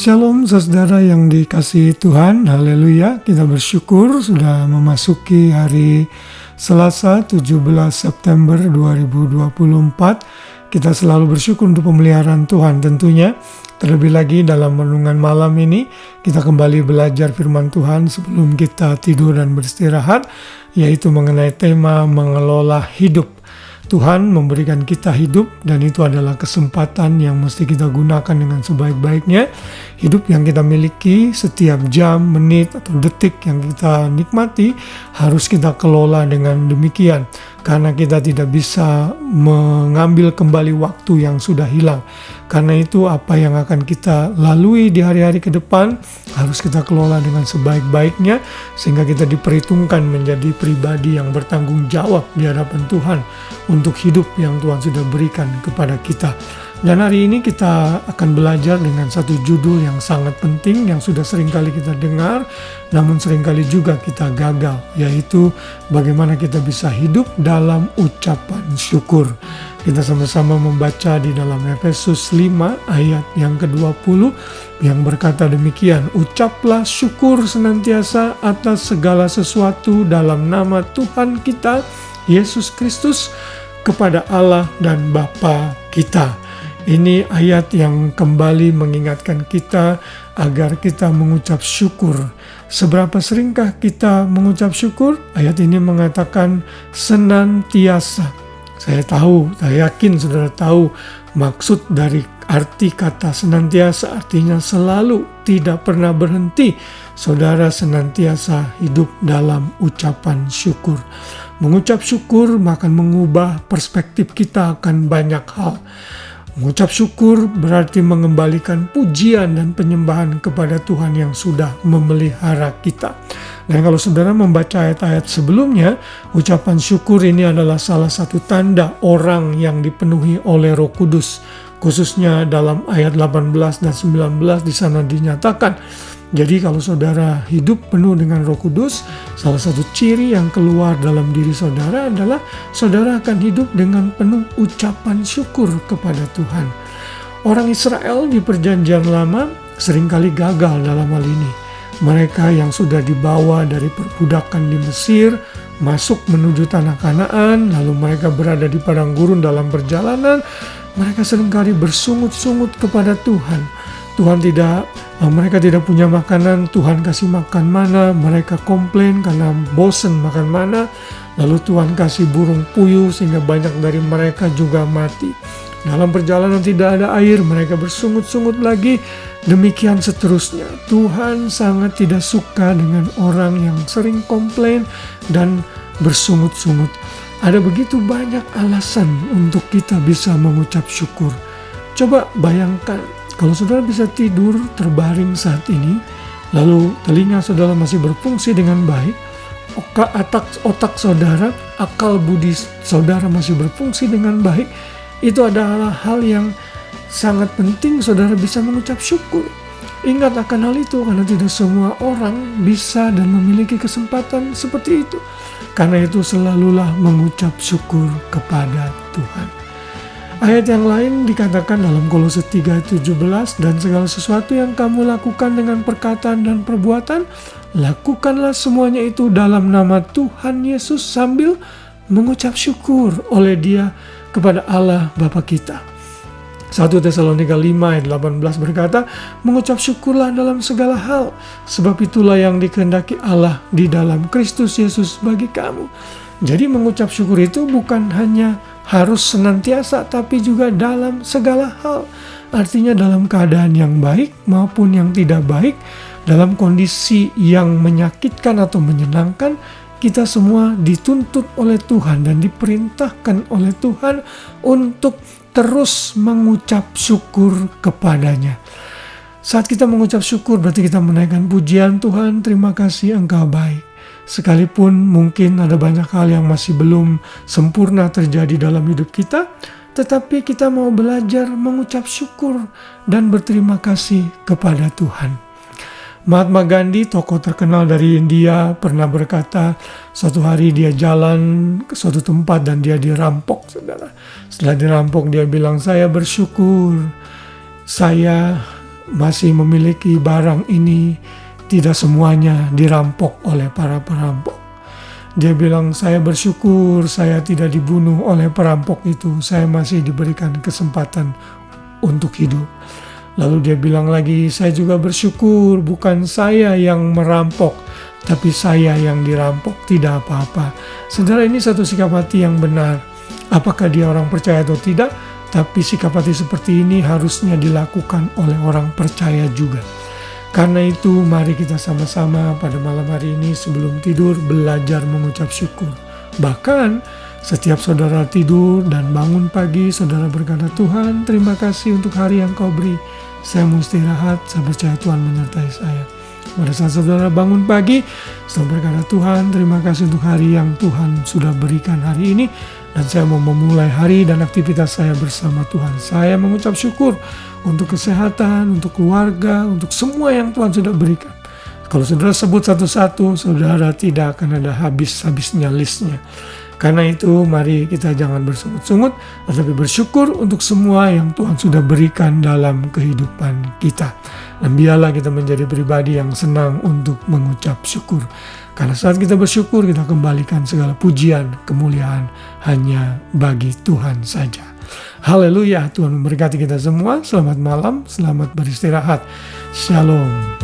Shalom saudara yang dikasihi Tuhan, haleluya. Kita bersyukur sudah memasuki hari Selasa 17 September 2024. Kita selalu bersyukur untuk pemeliharaan Tuhan tentunya. Terlebih lagi dalam renungan malam ini, kita kembali belajar firman Tuhan sebelum kita tidur dan beristirahat, yaitu mengenai tema mengelola hidup. Tuhan memberikan kita hidup dan itu adalah kesempatan yang mesti kita gunakan dengan sebaik-baiknya. Hidup yang kita miliki setiap jam, menit, atau detik yang kita nikmati harus kita kelola dengan demikian. Karena kita tidak bisa mengambil kembali waktu yang sudah hilang. Karena itu apa yang akan kita lalui di hari-hari ke depan harus kita kelola dengan sebaik-baiknya. Sehingga kita diperhitungkan menjadi pribadi yang bertanggung jawab di hadapan Tuhan untuk hidup yang Tuhan sudah berikan kepada kita. Dan hari ini kita akan belajar dengan satu judul yang sangat penting yang sudah seringkali kita dengar, namun seringkali juga kita gagal, yaitu bagaimana kita bisa hidup dalam ucapan syukur. Kita sama-sama membaca di dalam Efesus 5 ayat yang ke-20 yang berkata demikian, "Ucaplah syukur senantiasa atas segala sesuatu dalam nama Tuhan kita, Yesus Kristus, kepada Allah dan Bapa kita." Ini ayat yang kembali mengingatkan kita agar kita mengucap syukur. Seberapa seringkah kita mengucap syukur? Ayat ini mengatakan senantiasa. Saya yakin saudara tahu maksud dari arti kata senantiasa, artinya selalu, tidak pernah berhenti. Saudara senantiasa hidup dalam ucapan syukur. Mengucap syukur akan mengubah perspektif kita akan banyak hal. Mengucap syukur berarti mengembalikan pujian dan penyembahan kepada Tuhan yang sudah memelihara kita. Dan kalau saudara membaca ayat-ayat sebelumnya, ucapan syukur ini adalah salah satu tanda orang yang dipenuhi oleh Roh Kudus. Khususnya dalam ayat 18 dan 19 di sana dinyatakan. Jadi kalau saudara hidup penuh dengan Roh Kudus, salah satu ciri yang keluar dalam diri saudara adalah saudara akan hidup dengan penuh ucapan syukur kepada Tuhan. Orang Israel di Perjanjian Lama seringkali gagal dalam hal ini. Mereka yang sudah dibawa dari perbudakan di Mesir, masuk menuju tanah Kanaan, lalu mereka berada di padang gurun dalam perjalanan, mereka seringkali bersungut-sungut kepada Tuhan. Mereka tidak punya makanan, Tuhan kasih makan mana, mereka komplain karena bosan makan mana, lalu Tuhan kasih burung puyuh sehingga banyak dari mereka juga mati. Dalam perjalanan tidak ada air, mereka bersungut-sungut lagi, demikian seterusnya. Tuhan sangat tidak suka dengan orang yang sering komplain dan bersungut-sungut. Ada begitu banyak alasan untuk kita bisa mengucap syukur. Coba bayangkan, kalau saudara bisa tidur terbaring saat ini, lalu telinga saudara masih berfungsi dengan baik, otak saudara, akal budi saudara masih berfungsi dengan baik, itu adalah hal yang sangat penting saudara bisa mengucap syukur. Ingat akan hal itu karena tidak semua orang bisa dan memiliki kesempatan seperti itu. Karena itu selalulah mengucap syukur kepada Tuhan. Ayat yang lain dikatakan dalam Kolose 3:17, "Dan segala sesuatu yang kamu lakukan dengan perkataan dan perbuatan, lakukanlah semuanya itu dalam nama Tuhan Yesus sambil mengucap syukur oleh Dia kepada Allah Bapa kita." 1 Tesalonika 5 ayat 18 berkata, "Mengucap syukurlah dalam segala hal, sebab itulah yang dikehendaki Allah di dalam Kristus Yesus bagi kamu." Jadi mengucap syukur itu bukan hanya harus senantiasa, tapi juga dalam segala hal. Artinya dalam keadaan yang baik maupun yang tidak baik, dalam kondisi yang menyakitkan atau menyenangkan, kita semua dituntut oleh Tuhan dan diperintahkan oleh Tuhan untuk terus mengucap syukur kepadanya. Saat kita mengucap syukur berarti kita menaikkan pujian, "Tuhan, terima kasih Engkau baik." Sekalipun mungkin ada banyak hal yang masih belum sempurna terjadi dalam hidup kita, tetapi kita mau belajar mengucap syukur dan berterima kasih kepada Tuhan. Mahatma Gandhi, tokoh terkenal dari India, pernah berkata, suatu hari dia jalan ke suatu tempat dan dia dirampok, saudara. Setelah dirampok dia bilang, "Saya bersyukur, saya masih memiliki barang ini, tidak semuanya dirampok oleh para perampok. Dia bilang, saya bersyukur saya tidak dibunuh oleh perampok itu, saya masih diberikan kesempatan untuk hidup. Lalu dia bilang lagi, saya juga bersyukur bukan saya yang merampok, tapi saya yang dirampok, tidak apa-apa. Saudara, ini satu sikap hati yang benar. Apakah dia orang percaya atau tidak, tapi sikap hati seperti ini harusnya dilakukan oleh orang percaya juga. Karena itu mari kita sama-sama pada malam hari ini sebelum tidur belajar mengucap syukur. Bahkan setiap saudara tidur dan bangun pagi, saudara berkata, Tuhan terima kasih untuk hari yang kau beri. Saya mau istirahat, saya percaya Tuhan menyertai saya. Pada saat saudara bangun pagi, saudara berkata, Tuhan terima kasih untuk hari yang Tuhan sudah berikan hari ini. Dan saya mau memulai hari dan aktivitas saya bersama Tuhan. Saya mengucap syukur untuk kesehatan, untuk keluarga, untuk semua yang Tuhan sudah berikan. Kalau saudara sebut satu-satu, saudara tidak akan ada habis-habisnya listnya. Karena itu mari kita jangan bersungut-sungut, tetapi bersyukur untuk semua yang Tuhan sudah berikan dalam kehidupan kita. Dan biarlah kita menjadi pribadi yang senang untuk mengucap syukur. Karena saat kita bersyukur, kita kembalikan segala pujian, kemuliaan hanya bagi Tuhan saja. Haleluya, Tuhan memberkati kita semua. Selamat malam, selamat beristirahat. Shalom.